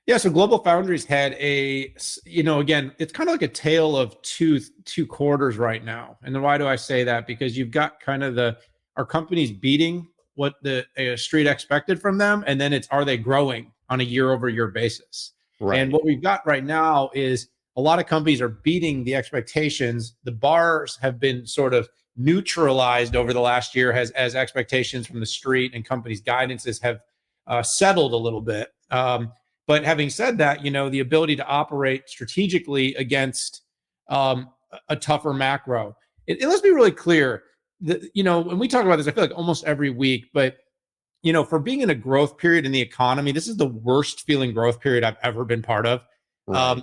Yeah, so GlobalFoundries had again, it's kind of like a tale of two quarters right now. And then why do I say that? Because you've got kind of our companies beating what the street expected from them, and then are they growing on a year over year basis? And Right. what we've got right now is a lot of companies are beating the expectations. The bars have been sort of neutralized over the last year as expectations from the street and companies' guidances have settled a little bit. But having said that, the ability to operate strategically against a tougher macro. Let's be really clear. When we talk about this, I feel like almost every week, but for being in a growth period in the economy, this is the worst feeling growth period I've ever been part of. Right.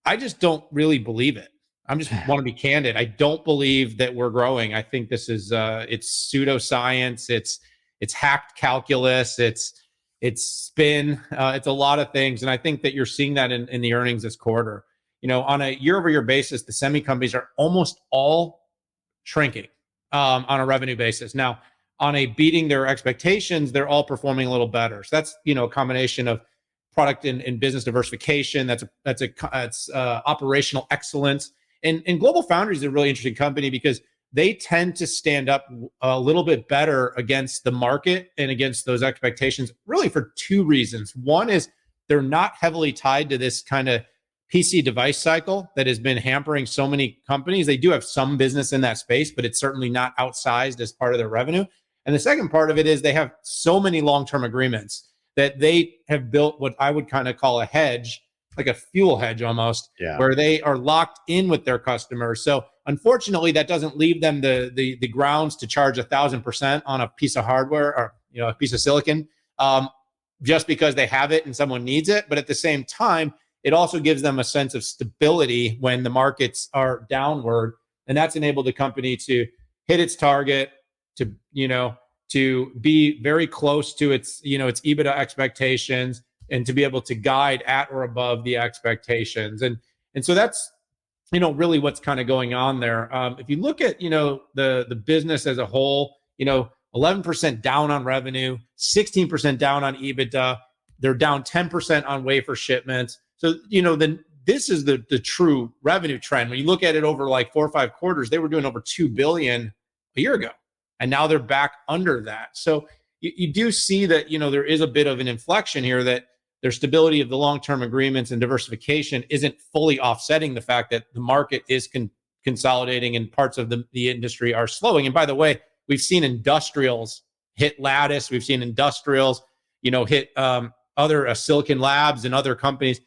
I just don't really believe it. I just want to be candid. I don't believe that we're growing. I think this is it's pseudoscience. It's hacked calculus. It's spin. It's a lot of things, and I think that you're seeing that in the earnings this quarter. On a year-over-year basis, the semi companies are almost all shrinking on a revenue basis. Now, on a beating their expectations, they're all performing a little better. So that's a combination of product and business diversification. That's operational excellence. And GlobalFoundries is a really interesting company because they tend to stand up a little bit better against the market and against those expectations, really for two reasons. One is they're not heavily tied to this kind of PC device cycle that has been hampering so many companies. They do have some business in that space, but it's certainly not outsized as part of their revenue. And the second part of it is they have so many long-term agreements that they have built what I would kind of call a hedge, like a fuel hedge almost, where they are locked in with their customers. So unfortunately, that doesn't leave them the grounds to charge 1,000% on a piece of hardware or a piece of silicon just because they have it and someone needs it. But at the same time, it also gives them a sense of stability when the markets are downward, and that's enabled the company to hit its target, to be very close to its EBITDA expectations, and to be able to guide at or above the expectations. And so that's really what's kind of going on there. If you look at the business as a whole, 11% down on revenue, 16% down on EBITDA. They're down 10% on wafer shipments. So this is the true revenue trend. When you look at it over like 4 or 5 quarters, they were doing over $2 billion a year ago, and now they're back under that. So you do see that there is a bit of an inflection here, that their stability of the long-term agreements and diversification isn't fully offsetting the fact that the market is consolidating and parts of the industry are slowing. And by the way, we've seen industrials hit Lattice. We've seen industrials, hit other Silicon Labs and other companies.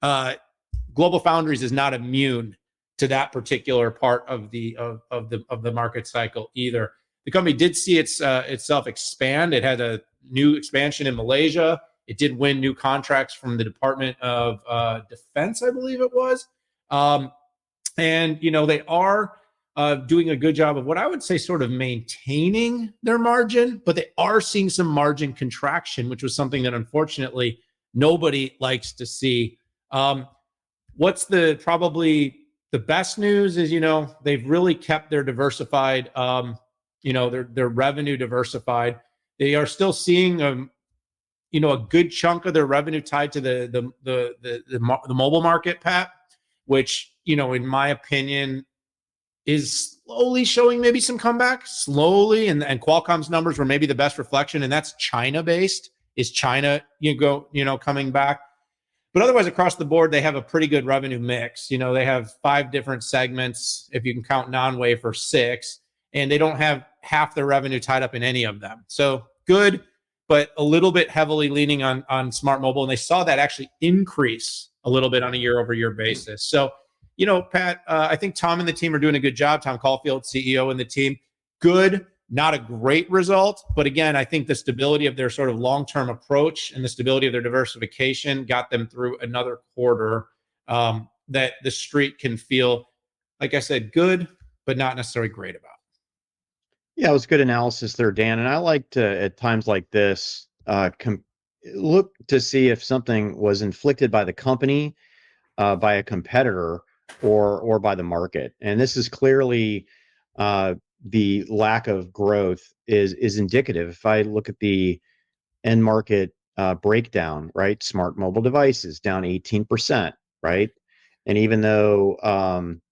GlobalFoundries is not immune to that particular part of the market cycle either. The company did see itself expand. It had a new expansion in Malaysia. It did win new contracts from the Department of Defense, I believe it was. And they are doing a good job of what I would say sort of maintaining their margin, but they are seeing some margin contraction, which was something that unfortunately nobody likes to see. What's probably the best news is, they've really kept their diversified, their revenue diversified. They are still seeing, a good chunk of their revenue tied to the mobile market, Pat, which, in my opinion, is slowly showing maybe some comeback, slowly. And Qualcomm's numbers were maybe the best reflection, and that's China based. Is China, coming back? But otherwise, across the board, they have a pretty good revenue mix. They have 5 different segments, if you can count non-wafer, 6, and they don't have half their revenue tied up in any of them. So good, but a little bit heavily leaning on smart mobile. And they saw that actually increase a little bit on a year-over-year basis. So, Pat, I think Tom and the team are doing a good job. Tom Caulfield, CEO, and the team, good. Not a great result, but again, I think the stability of their sort of long-term approach and the stability of their diversification got them through another quarter that the street can feel, like I said, good, but not necessarily great about. Yeah, it was good analysis there, Dan. And I like to, at times like this, look to see if something was inflicted by the company, by a competitor, or by the market. And this is clearly the lack of growth is indicative. If I look at the end market breakdown, right? Smart mobile devices down 18%, right? And even though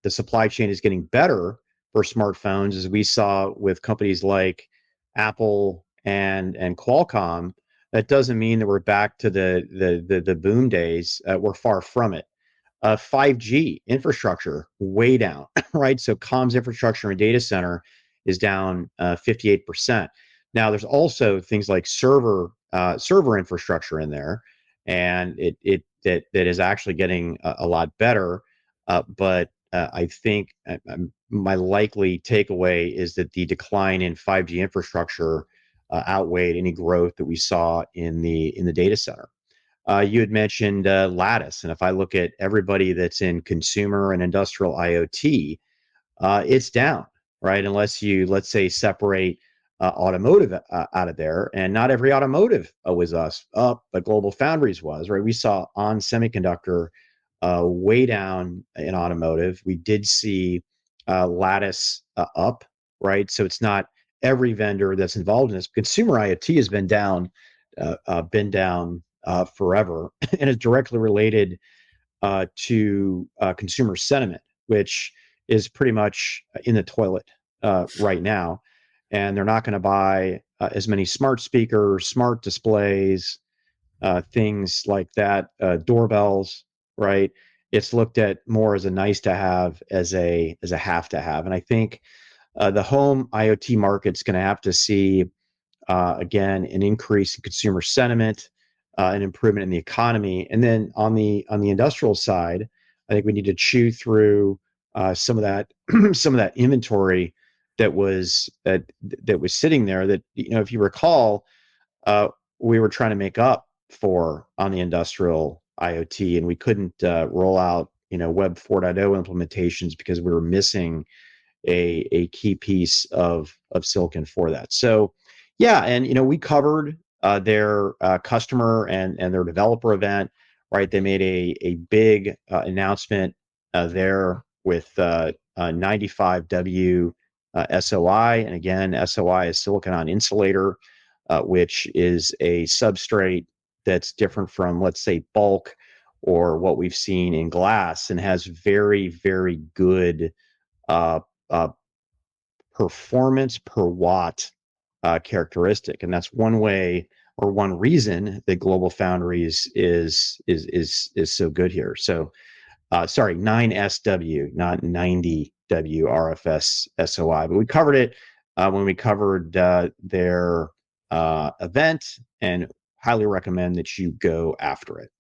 the supply chain is getting better for smartphones, as we saw with companies like Apple and Qualcomm, that doesn't mean that we're back to the boom days. We're far from it. 5G infrastructure way down, right? So comms infrastructure and data center is down 58%. Now there's also things like server infrastructure in there, and that is actually getting a lot better. But I think my likely takeaway is that the decline in 5G infrastructure outweighed any growth that we saw in the data center. You had mentioned Lattice, and if I look at everybody that's in consumer and industrial IoT, it's down, right? Unless you, let's say, separate automotive out of there, and not every automotive was us up, but GlobalFoundries was, right? We saw on semiconductor way down in automotive. We did see Lattice up, right? So it's not every vendor that's involved in this. Consumer IoT has been down forever, and is directly related to consumer sentiment, which is pretty much in the toilet right now. And they're not going to buy as many smart speakers, smart displays, things like that, doorbells, right? It's looked at more as a nice to have, as a have to have. And I think the home IoT market's going to have to see again an increase in consumer sentiment, an improvement in the economy, and then on the industrial side, I think we need to chew through some of that some of that inventory that was sitting there. That, if you recall, uh, we were trying to make up for on the industrial IoT, and we couldn't roll out Web 4.0 implementations because we were missing a key piece of silicon for that. So yeah, and we covered their customer and their developer event, right? They made a big announcement there with 95W SOI, and again, SOI is silicon on insulator, which is a substrate that's different from, let's say, bulk or what we've seen in glass, and has very, very good uh, uh, performance per watt characteristic, and that's one way or one reason that GlobalFoundries is so good here. So, sorry, 9SW, not 90W RFS SOI, but we covered it when we covered their event, and highly recommend that you go after it.